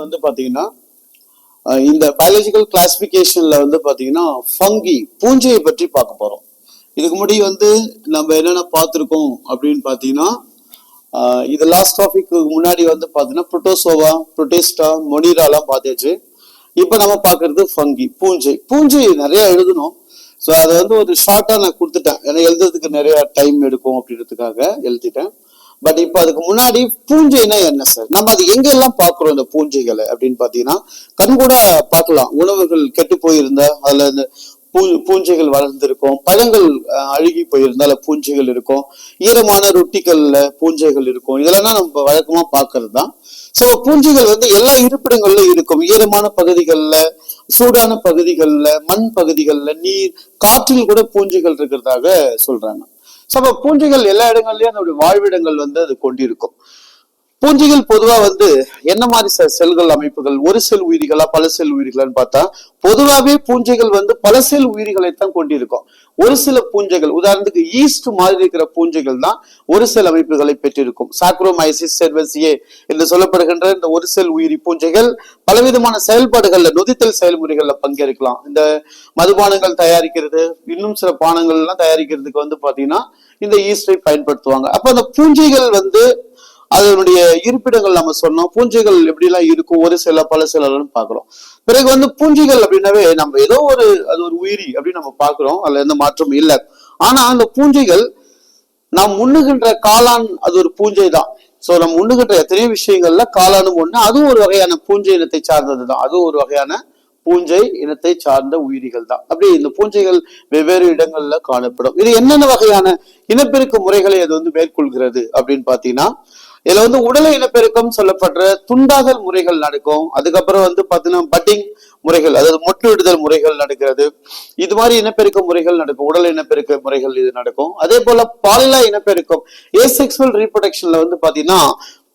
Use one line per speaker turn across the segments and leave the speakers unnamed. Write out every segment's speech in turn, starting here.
வந்து பாத்தீங்கன்னா இந்த பயாலஜிக்கல் கிளாசிபிகேஷன்ல வந்து பாத்தீங்கன்னா ஃபங்கி பூஞ்சையை பற்றி பார்க்க போறோம். இதுக்கு முன்னாடி வந்து நம்ம என்னென்ன பார்த்துருக்கோம் அப்படின்னு பாத்தீங்கன்னா இது லாஸ்ட் டாபிக்கு முன்னாடி வந்து பாத்தீங்கன்னா புரோட்டோசோவா, புரோட்டிஸ்டா, மொனிராலாம் பார்த்தாச்சு. இப்ப நம்ம பாக்குறது ஃபங்கி பூஞ்சை நிறைய எழுதணும். ஸோ அதை வந்து ஒரு ஷார்ட்டா நான் கொடுத்துட்டேன், ஏன்னா எழுதுறதுக்கு நிறைய டைம் எடுக்கும் அப்படின்றதுக்காக எழுதிட்டேன். பட் இப்ப அதுக்கு முன்னாடி பூஞ்சைனா என்ன சார், நம்ம அது எங்கெல்லாம் பாக்குறோம் இந்த பூஞ்சைகளை அப்படின்னு பாத்தீங்கன்னா கண்கூட பார்க்கலாம். உணவுகள் கெட்டு போயிருந்தா அதுல இந்த பூஞ்சைகள் வளர்ந்துருக்கும், பழங்கள் அழுகி போயிருந்தால பூஞ்சைகள் இருக்கும், ஈரமான ரொட்டிகள்ல பூஞ்சைகள் இருக்கும். இதெல்லாம் நம்ம வழக்கமா பாக்குறது தான். ஸோ பூஞ்சைகள் வந்து எல்லா இருப்பிடங்கள்ல இருக்கும். ஈரமான பகுதிகள்ல, சூடான பகுதிகள்ல, மண் பகுதிகள்ல, நீர், காற்றில் கூட பூஞ்சைகள் இருக்கிறதாக சொல்றாங்க. ஸோ அப்ப பூஞ்சைகள் எல்லா இடங்கள்லயும் அதனுடைய வாழ்விடங்கள் வந்து அது கொண்டிருக்கும். பூஞ்சைகள் பொதுவா வந்து என்ன மாதிரி செல்கள் அமைப்புகள், ஒரு செல் உயிரிகளா பல செல் உயிரிகளான்னு பார்த்தா பொதுவாகவே பூஞ்சைகள் வந்து பல செல் உயிரிகளைத்தான் கொண்டிருக்கும். ஒரு சில பூஞ்சைகள், உதாரணத்துக்கு ஈஸ்ட் மாதிரி இருக்கிற பூஞ்சைகள் தான் ஒரு செல் அமைப்புகளை பெற்றிருக்கும். சாக்ரோமைசிஸ் செர்வசியே என்று சொல்லப்படுகின்ற இந்த ஒரு செல் உயிரி பூஞ்சைகள் பலவிதமான செயல்பாடுகள்ல, நொதித்தல் செயல்முறைகள்ல பங்கேற்கலாம். இந்த மதுபானங்கள் தயாரிக்கிறது, இன்னும் சில பானங்கள் எல்லாம் தயாரிக்கிறதுக்கு வந்து பாத்தீங்கன்னா இந்த ஈஸ்டை பயன்படுத்துவாங்க. அப்ப அந்த பூஞ்சைகள் வந்து அதனுடைய இருப்பிடங்கள் நம்ம சொன்னோம். பூஞ்சைகள் எப்படி எல்லாம் இருக்கும், ஒரு சில பல சிலன்னு பாக்குறோம். பிறகு வந்து பூஞ்சைகள் அப்படின்னாவே நம்ம ஏதோ அது ஒரு உயிரி அப்படின்னு நம்ம பாக்குறோம், அதுல எந்த மாற்றமும் இல்லை. ஆனா அந்த பூஞ்சைகள் நாம் உண்ணுகின்ற காளான் அது ஒரு பூஞ்சை தான். சோ நம்ம உண்ணுகின்ற எத்தனையோ விஷயங்கள்ல காளானும் ஒண்ணு, அதுவும் ஒரு வகையான பூஞ்சை இனத்தை சார்ந்தது தான். அதுவும் ஒரு வகையான பூஞ்சை இனத்தை சார்ந்த உயிரிகள் தான். அப்படி இந்த பூஞ்சைகள் வெவ்வேறு இடங்கள்ல காணப்படும். இது என்னென்ன வகையான இனப்பெருக்க முறைகளை அது வந்து மேற்கொள்கிறது அப்படின்னு பாத்தீங்கன்னா, இதுல வந்து உடலை இனப்பெருக்கம் சொல்லப்படுற துண்டாதல் முறைகள் நடக்கும். அதுக்கப்புறம் வந்து பாத்தீங்கன்னா பட்டிங் முறைகள், அதாவது மொட்டுவிடுதல் முறைகள் நடக்கிறது. இது மாதிரி இனப்பெருக்க முறைகள் நடக்கும், உடல் இனப்பெருக்க முறைகள் இது நடக்கும். அதே போல பாலிலா இனப்பெருக்கம், ஏசெக்சுவல் ரீப்ரொடக்ஷன்ல வந்து பாத்தீங்கன்னா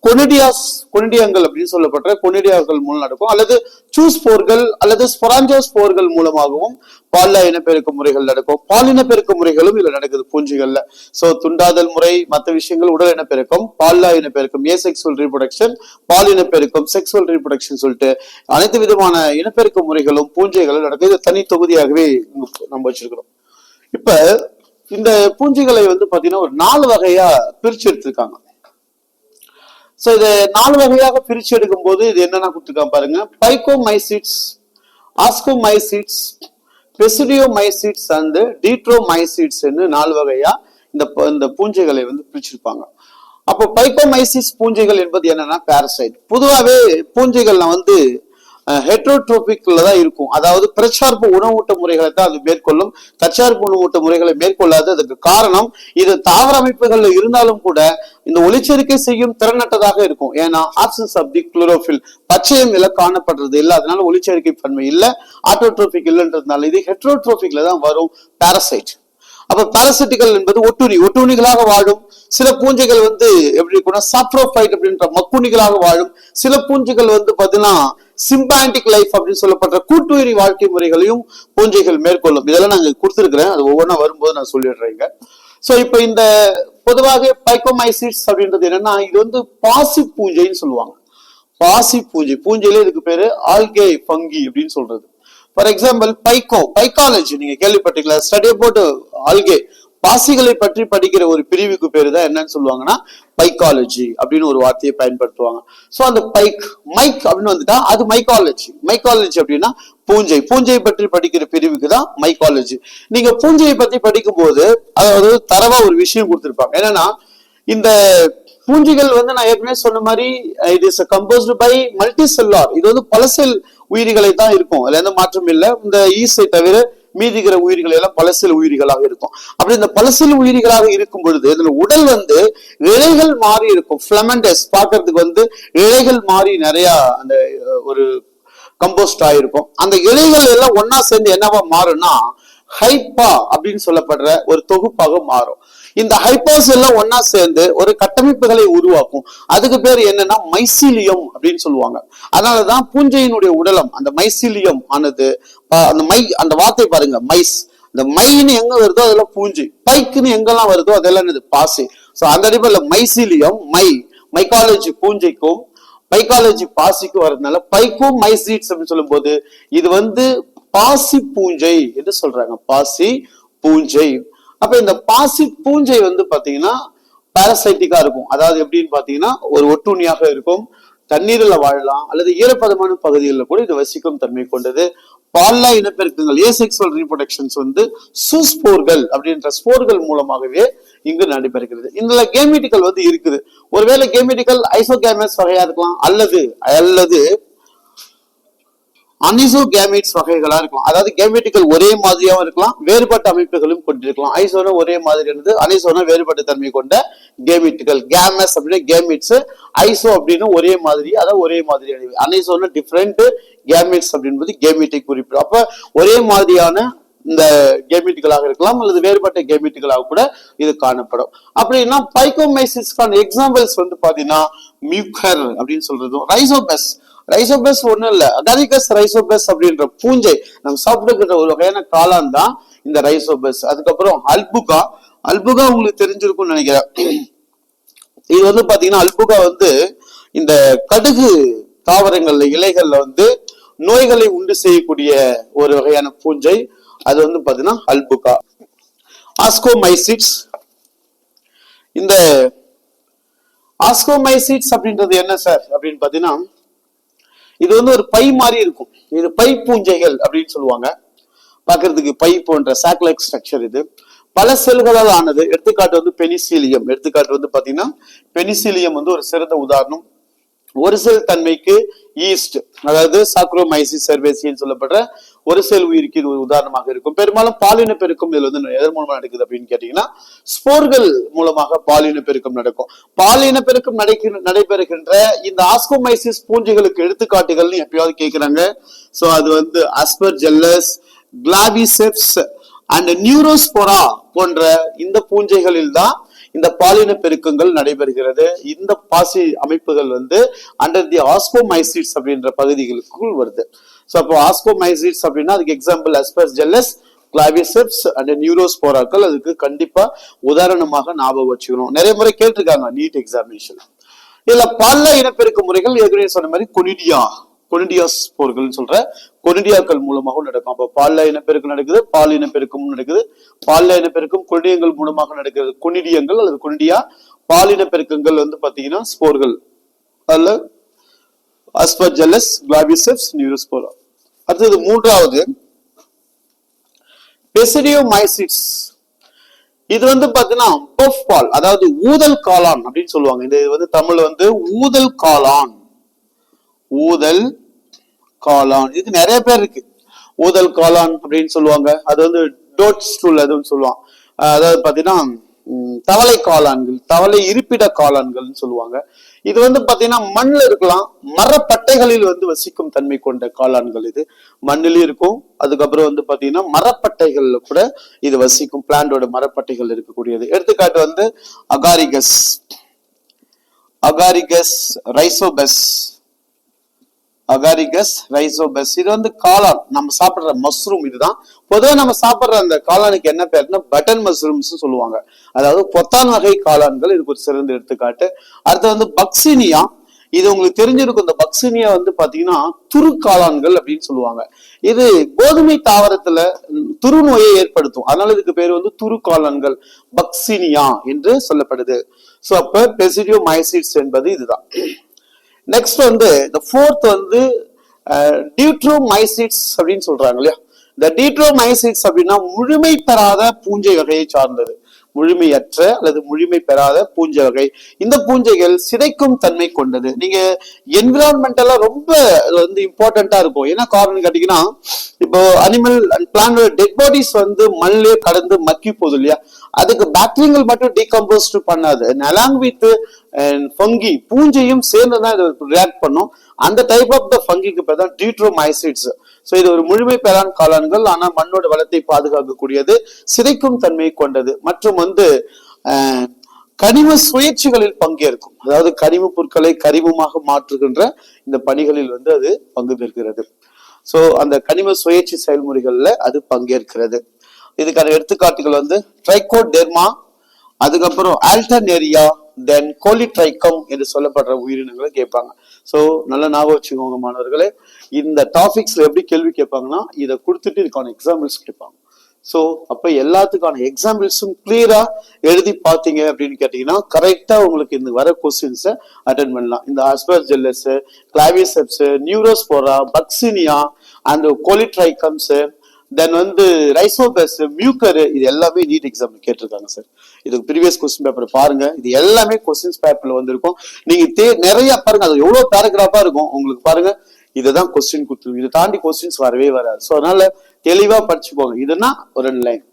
கொனிடியங்கள் அப்படின்னு சொல்லப்படுற கொனிடியாக்கள் மூலம் நடக்கும், அல்லது சூஸ்போர்கள் அல்லது ஸ்பொராஞ்சோஸ்போர்கள் மூலமாகவும் பாலிலா இனப்பெருக்க முறைகள் நடக்கும். பாலினப்பெருக்க முறைகளும் இதுல நடக்குது பூஞ்சைகள்ல. சோ துண்டாதல் முறை, மற்ற விஷயங்கள் உடல் இனப்பெருக்கம், பாலிலா இனப்பெருக்கம், ஏசெக்சுவல் ரீப்ரொடக்ஷன், பாலினப்பெருக்கம், செக்சுவல் ரீப்ரொடக்ஷன் சொல்லிட்டு அனைத்து விதமான இனப்பெருக்க முறைகளும் பூஞ்சைகளும் நடக்குது. இது தனி தொகுதியாகவே நம்ம வச்சிருக்கிறோம். இப்ப இந்த பூஞ்சைகளை வந்து பாத்தீங்கன்னா ஒரு 4 வகையா பிரிச்சு எடுத்திருக்காங்க. சோ இதை 4 வகையாக பிரிச்சு எடுக்கும் போது இது என்னன்னா கொடுத்துருக்காங்க பாருங்க. பைகோமைசிட்ஸ், ஆஸ்கோமைசிட்ஸ், பெசிடியோமைசிட்ஸ் அண்ட் டியூட்ரோமைசிட்ஸ் 4 வகையா இந்த பூஞ்சைகளை வந்து பிரிச்சிருப்பாங்க. அப்போ பைகோமைசிஸ் பூஞ்சைகள் என்பது என்னன்னா பாரசைட். பொதுவாகவே பூஞ்சைகள்ல வந்து ஹெட்ரோட்ரோபிக்ல தான் இருக்கும், அதாவது பிரச்சார்பு உணவூட்ட முறைகளை தான் அது மேற்கொள்ளும், தற்சார்பு உணவூட்ட முறைகளை மேற்கொள்ளாது. அதுக்கு காரணம் இது தாவர அமைப்புகள்ல இருந்தாலும் கூட இந்த ஒளிச்சேர்க்கை செய்யும் திறனற்றதாக இருக்கும். ஏன்னா ஆப்சன்ஸ் ஆஃப் தி குளோரோஃபில், பச்சையம் நில காணப்படுறது இல்லை, அதனால ஒளிச்சேர்க்கை பன்மை இல்லை, ஆட்டோட்ரோபிக் இல்லைன்றதுனால இது ஹெட்ரோட்ரோபிக்ல தான் வரும் பாரசைட். அப்ப பாரசிட்டிகள் என்பது ஒட்டுண்ணிகளாக வாழும். சில பூஞ்சைகள் வந்து எப்படி இருக்கும்னா சாப்ரோஃபைட் அப்படின்ற மக்குண்ணிகளாக வாழும். சில பூஞ்சைகள் வந்து பாத்தீங்கன்னா சிம்பாண்டிக் லைஃப் அப்படின்னு சொல்லப்படுற கூட்டுயிரி வாழ்க்கை முறைகளையும் பூஞ்சைகள் மேற்கொள்ளும். இதெல்லாம் நாங்க கொடுத்துருக்கிறேன், அது ஒவ்வொன்றா வரும்போது நான் சொல்லிடுறேங்க. சோ இப்ப இந்த பொதுவாக பைகோமைசிட்ஸ் அப்படின்றது என்னன்னா, இது வந்து பாசி பூஞ்சைன்னு சொல்லுவாங்க. பாசி பூஞ்சையில இதுக்கு பேரு ஆல்கே ஃபங்கி அப்படின்னு சொல்றது. ஃபார் எக்ஸாம்பிள் பைக்காலஜி நீங்க கேள்விப்பட்டீங்களா? ஸ்டடி அபவுட் ஆல்கே, பாசிகளை பற்றி படிக்கிற ஒரு பிரிவுக்கு பேரு தான் என்னன்னு சொல்லுவாங்கன்னா பைக்காலஜி அப்படின்னு ஒரு வார்த்தையை பயன்படுத்துவாங்க. சோ அந்த மைக் அப்படின்னு வந்துட்டா அது மைக்காலஜி அப்படின்னா பூஞ்சை பற்றி படிக்கிற பிரிவுக்கு தான் மைக்காலஜி. நீங்க பூஞ்சையை பத்தி படிக்கும் போது அதாவது தரவா ஒரு விஷயம் கொடுத்திருப்பாங்க. என்னன்னா இந்த பூஞ்சைகள் வந்து நான் ஏற்கனவே சொன்ன மாதிரி it is composed by multi cellar. இது வந்து பல செல் உயிரிகளை தான் இருக்கும், அதுல எந்த மாற்றம் இல்லை. இந்த ஈஸ்டை தவிர மீதிக்கிற உயிரிகள் எல்லாம் பல செல் உயிரிகளாக இருக்கும். அப்படி இந்த பல செல் உயிரிகளாக இருக்கும் பொழுது இதுல உடல் வந்து இழைகள் மாறி இருக்கும். பிளமெண்டஸ் பார்க்கறதுக்கு வந்து இழைகள் மாறி நிறைய அந்த ஒரு கம்போஸ்ட் ஆயிருக்கும். அந்த இழைகள் எல்லாம் ஒன்னா சேர்ந்து என்னவா மாறும்னா ஹைப்பா அப்படின்னு சொல்லப்படுற ஒரு தொகுப்பாக மாறும். இந்த ஹைப்பாஸ் எல்லாம் ஒன்னா சேர்ந்து ஒரு கட்டமைப்புகளை உருவாக்கும். அதுக்கு பேர் என்னன்னா மைசீலியம் அப்படின்னு சொல்லுவாங்க. அதனாலதான் பூஞ்சையினுடைய உடலம் அந்த மைசீலியம் ஆனது. அந்த வார்த்தை பாருங்க, மைஸ், இந்த மைன்னு எங்க வருதோ அதெல்லாம் பூஞ்சை, பைக்குன்னு எங்கெல்லாம் வருதோ அதெல்லாம் பாசி. சோ அந்த அடிப்படையில் மைசீலியம் மைக்காலஜி பூஞ்சைக்கும் பைக்காலஜி பாசிக்கு வரதுனால பைக்கோமைசிட்ஸ் அப்படின்னு சொல்லும் போது இது வந்து பாசி பூஞ்சை என்று சொல்றாங்க. பாசி பூஞ்சை. அப்ப இந்த பாசி பூஞ்சை வந்து பாத்தீங்கன்னா பாரசைட்டிக்கா இருக்கும். அதாவது எப்படின்னு பாத்தீங்கன்னா ஒரு ஒட்டுண்ணியாக இருக்கும். தண்ணீரில் வாழலாம் அல்லது ஈரப்பதமான பகுதிகளில் கூட இது வசிக்கும் தன்மை கொண்டது. பால்லா இனப்பெருக்கங்கள் ஏசெக்சுவல் ரீப்ரொடக்ஷன்ஸ் வந்து சூஸ்போர்கள் அப்படின்ற ஸ்போர்கள் மூலமாகவே இங்கு நடைபெறுகிறது. இதுல கேமெட்டிக்கல் வந்து இருக்குது. ஒருவேளை கேமெட்டிக்கல் ஐசோகேமஸ் வகையா இருக்கலாம் அல்லது அனிசோகேமிட்ஸ் வகைகளா இருக்கலாம். அதாவது கேமெட்டிக்கல் ஒரே மாதிரியாவும் இருக்கலாம், வேறுபட்ட அமைப்புகளும் கொண்டிருக்கலாம். ஐசோனா ஒரே மாதிரியானது, அனிசோனா வேறுபட்ட தன்மை கொண்ட கேமெட்டிக்கல். கேமஸ் அப்படின்னா கேமிட்ஸ், ஐசோ அப்படின்னு ஒரே மாதிரி, அதாவது ஒரே மாதிரியான. அனிசோனா டிஃபரெண்ட், கேமிட்ஸ் அப்படின்றது கேமெட்டிக் குறிப்பிடும். அப்ப ஒரே மாதிரியான இந்த கேமெட்டுகளாக இருக்கலாம் அல்லது வேறுபட்ட கேமெட்டுகளாக கூட இது காணப்படும். அப்படின்னா பைக்கோமைசிஸ்க்கான எக்ஸாம்பிள்ஸ் வந்து பாத்தீங்கன்னா மியூக்கர் அப்படின்னு சொல்றதும், ரைசோபஸ். ரைசோபஸ் ஒண்ணும் இல்ல, அகாரிகஸ் ரைசோபஸ் அப்படின்ற பூஞ்சை நம்ம சாப்பிடுகிற ஒரு வகையான காளான் தான் இந்த ரைசோபஸ். அதுக்கப்புறம் அல்புகா. அல்புகா உங்களுக்கு தெரிஞ்சிருக்கும்னு நினைக்கிறேன். இது வந்து பாத்தீங்கன்னா அல்புகா வந்து இந்த கடுகு தாவரங்கள்ல இலைகள்ல வந்து நோய்களை உண்டு செய்யக்கூடிய ஒரு வகையான பூஞ்சை. அது வந்து பாத்தீங்கன்னா அல்புகா. ஆஸ்கோமைசிட்ஸ். இந்த ஆஸ்கோமைசிட்ஸ் அப்படின்றது என்ன சார் அப்படின்னு பாத்தீங்கன்னா இது வந்து ஒரு பை மாதிரி இருக்கும். இது பை பூஞ்சைகள் அப்படின்னு சொல்லுவாங்க. பாக்குறதுக்கு பை போன்ற சாக்லைக் ஸ்ட்ரக்சர். இது பல செல்களால் ஆனது. எடுத்துக்காட்டு வந்து பெனிசிலியம். எடுத்துக்காட்டு வந்து பாத்தீங்கன்னா பெனிசிலியம் வந்து ஒரு சிறந்த உதாரணம். ஒரு செல் தன்மைக்கு ஈஸ்ட், அதாவது சாக்ரோமைசிஸ் சர்வேசின்னு சொல்லப்படுற ஒரு செல் உயிருக்கு இது ஒரு உதாரணமாக இருக்கும். பெரும்பாலும் பாலின பெருக்கம் இதுல வந்து எதன் மூலமா நடக்குது அப்படின்னு கேட்டீங்கன்னா ஸ்போர்கள் மூலமாக பாலின பெருக்கம் நடக்கும். பாலின பெருக்கம் நடைபெறுகின்ற இந்த ஆஸ்கோமைசிஸ் பூஞ்சைகளுக்கு எடுத்துக்காட்டுகள்னு எப்பயாவது கேட்கிறாங்க. சோ அது வந்து அஸ்பர்ஜெல்லஸ், கிளாவிசெப்ஸ் அண்ட் நியூரோஸ்போரா போன்ற இந்த பூஞ்சைகளில் தான் இந்த பாலின பெருக்கங்கள் நடைபெறுகிறது. இந்த பாசி அமைப்புகள் வந்து அண்டர் தி ஆஸ்கோமைசிட்ஸ் அப்படின்ற பகுதிகளுக்குள் வருது. சோ அப்போ ஆஸ்கோமைசிட்ஸ் அப்படின்னா அதுக்கு எக்ஸாம்பிள் அஸ்பர்ஜெல்லஸ், கிளாவிசெப்ஸ் அண்ட் நியூரோஸ்போராக்கள். அதுக்கு கண்டிப்பா உதாரணமாக ஞாபகம் வச்சுக்கணும். நிறைய முறை கேட்டிருக்காங்க நீட் எக்ஸாமினேஷன். இதுல பல இனப்பெருக்க முறைகள் ஏற்கனவே சொன்ன மாதிரி கொனிடியாஸ் போர்கள் சொல்ற கொனிடியாக்கள் மூலமாக நடக்கும். அப்ப பால்ல இனப்பெருக்கம் நடக்குது, பால் இனப்பெருக்கம் நடக்குது. பால்ல இனப்பெருக்கம் கொனிடியங்கள் மூலமாக நடக்கிறது. கொனிடியங்கள் அல்லது கொனிடியா. பாலின பெருக்கங்கள் வந்து பாத்தீங்கன்னா ஸ்போர்கள் அல்ல அஸ்பர்ஜெல்லஸ், கிளாவிசெப்ஸ், நியூரோஸ்போரா. அடுத்தது மூன்றாவது பெசிடியோமைசிட்ஸ். இது வந்து பாத்தீங்கன்னா பஃப் பால், அதாவது ஊதல் காளான் அப்படின்னு சொல்லுவாங்க. இது வந்து தமிழ்ல வந்து ஊதல் காளான். ஊதல் காளான் இதுக்கு நிறைய பேர் இருக்கு. ஊதல் காளான் அப்படின்னு சொல்லுவாங்க. அது வந்து டோட் ஸ்டூல் அதுன்னு சொல்லுவாங்க. அதாவது பாத்தீங்கன்னா தவளை காளான்கள், தவளை இருப்பிட காளான்கள் சொல்லுவாங்க. இது வந்து பாத்தீங்கன்னா மண்ணில் இருக்கலாம், மரப்பட்டைகளில் வந்து வசிக்கும் தன்மை கொண்ட காளான்கள். இது மண்ணிலும் இருக்கும். அதுக்கப்புறம் வந்து பாத்தீங்கன்னா மரப்பட்டைகள்ல கூட இது வசிக்கும். பிளான்டோட மரப்பட்டைகள் இருக்கக்கூடியது. எடுத்துக்காட்டு வந்து அகாரிகஸ் ரைசோபஸ். அகாரிகஸ் ரைசோபஸ் இது வந்து காளான், நம்ம சாப்பிடுற மஷ்ரூம். இதுதான் பொதுவாக நம்ம சாப்பிடுற அந்த காளானுக்கு என்ன பேருன்னா பட்டன் மஷ்ரூம்ஸ் சொல்லுவாங்க. அதாவது பொத்தான் வகை காளான்கள் இதுக்கு ஒரு சிறந்த எடுத்துக்காட்டு. அடுத்து வந்து பக்சினியா. இது உங்களுக்கு தெரிஞ்சிருக்கும். இந்த பக்சினியா வந்து பாத்தீங்கன்னா துரு காளான்கள் அப்படின்னு சொல்லுவாங்க. இது கோதுமை தாவரத்துல துரு நோயை ஏற்படுத்தும். அதனால இதுக்கு பேர் வந்து துரு காளான்கள், பக்சினியா என்று சொல்லப்படுது. சோ அப்ப பெசிடியோமைசிட்ஸ் என்பது இதுதான். நெக்ஸ்ட் வந்து இந்த ஃபோர்த் வந்து டியூட்ரோமைசிட்ஸ் அப்படின்னு சொல்றாங்க இல்லையா. இந்த டியூட்ரோமைசிட்ஸ் அப்படின்னா முழுமை பெறாத பூஞ்சை வகையை சார்ந்தது. முழுமையற்ற அல்லது முழுமை பெறாத பூஞ்சை வகை. இந்த பூஞ்சைகள் சிதைக்கும் தன்மை கொண்டது. நீங்க என்விரான்மெண்டலா ரொம்ப வந்து இம்பார்ட்டண்டா இருக்கும். என்ன காரணம் கேட்டீங்கன்னா இப்போ animal and plant dead bodies வந்து மண்ணிலே கடந்து மக்கி போகுது இல்லையா. அதுக்கு பாக்டீரியங்கள் மட்டும் டீகம்போஸ்ட் பண்ணாது, அலாங் வித் ஃபங்கி பூஞ்சையும் சேர்ந்துதான் இதை ரியாக்ட் பண்ணும். அந்த டைப் ஆஃப் த ஃபங்கிக்கு பேர் தான் டியூட்ரோமைசிட்ஸ். சோ இது ஒரு முழுமை பெறான் காளான்கள், ஆனா மண்ணோட வளத்தை பாதுகாக்கக்கூடியது, சிதைக்கும் தன்மை கொண்டது மற்றும் வந்து கனிம சுழற்சிகளில் பங்கேற்கும். அதாவது கனிம பொருட்களை கரிமமாக மாற்றுகின்ற இந்த பணிகளில் வந்து அது பங்கு பெறுகிறது. சோ அந்த கனிம சுழற்சி செயல்முறைகள்ல அது பங்கேற்கிறது. இதுக்கான எடுத்துக்காட்டுகள் வந்து ட்ரைகோடெர்மா, அதுக்கப்புறம் ஆல்டர்னேரியா, தென் கோலிட்ரைக்கம் என்று சொல்லப்படுற உயிரினங்களை கேட்பாங்க. ஸோ நல்லா ஞாபகம் வச்சுக்கோங்க மாணவர்களே. இந்த டாபிக்ஸ்ல எப்படி கேள்வி கேட்பாங்கன்னா இதை கொடுத்துட்டு இதுக்கான எக்ஸாம்பிள்ஸ் கேட்பாங்க. ஸோ அப்ப எல்லாத்துக்கான எக்ஸாம்பிள்ஸும் கிளியரா எழுதி பார்த்தீங்க அப்படின்னு கேட்டீங்கன்னா கரெக்டா உங்களுக்கு இந்த வர கொஸ்டின்ஸை அட்டென்ட் பண்ணலாம். இந்த ஆஸ்பர்ஜில்லஸ், கிளாவிசெப்ஸ், நியூரோஸ்போரா, பக்சினியா அண்ட் கோலிட்ரைக்கம்ஸ், தென் வந்து ரைசோபஸ், மியூக்கர், இது எல்லாமே நீட் எக்ஸாம் கேட்டிருக்காங்க சார். இதுக்கு ப்ரீவியஸ் கொஸ்டின் பேப்பர் பாருங்க. இது எல்லாமே கொஸ்டின்ஸ் பேப்பர்ல வந்திருக்கும். நீங்க நிறைய பாருங்க, அது எவ்வளவு பேராகிராஃபா இருக்கும் உங்களுக்கு பாருங்க. இதுதான் கொஸ்டின் கொடுத்துருக்கு. இதை தாண்டி கொஸ்டின்ஸ் வரவே வராது. ஸோ அதனால தெளிவா படிச்சுக்கோங்க. இதுனா ஒரு 2 லைன்.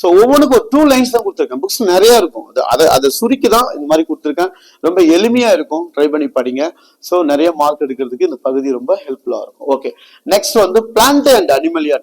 ஸோ ஒவ்வொன்றுக்கும் ஒரு 2 லைன்ஸ் தான் கொடுத்துருக்கேன். புக்ஸ் நிறைய இருக்கும். அதை சுருக்கி தான் இந்த மாதிரி கொடுத்துருக்கேன். ரொம்ப எளிமையா இருக்கும். ட்ரை பண்ணி படிங்க. ஸோ நிறைய மார்க் எடுக்கிறதுக்கு இந்த பகுதி ரொம்ப ஹெல்ப்ஃபுல்லா இருக்கும். ஓகே, நெக்ஸ்ட் வந்து பிளான்ட் அண்ட் அனிமலியா